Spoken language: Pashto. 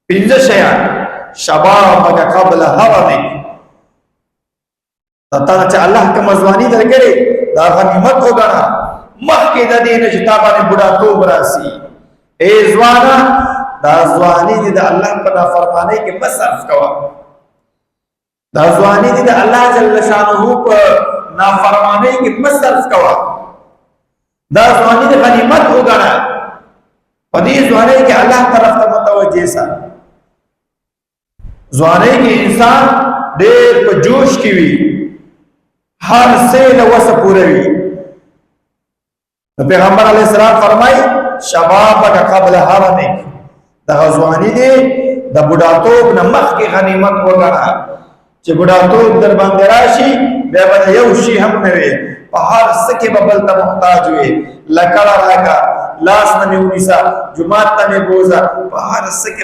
پنځه شیان شبابک قبل هرمک تا چې الله کوم ځواني درکړي دا غنیمت وګڼه مخکې د دې نه چې تا باندې بوډاتوب راسي اے ځوانا دا ځواني دې د الله په نافرمانی کې مصرف کوه دا ځواني دې د الله جل شانه په نافرمانی کې مصرف کوه دا ځواني د غنیمت وګڼه په دې ځواني کې الله طرف ته متوجه سه ځواني کې انسان ډېر په جوش کې وي ہر سے لوس پورے وی پیغمبر علیہ السلام فرمائی شبابک قبل حرمک دا غزوانی دی دا بڑاتوب نمخ کی غنیمت وگنا چه بڑاتوب در بندراشی بے بدا یو شی ہم نوے پہار سکے ببلتا محتاج ہوئے لکڑا راکا لاس نمی انیسا جماعت نمی بوزا پہار سکے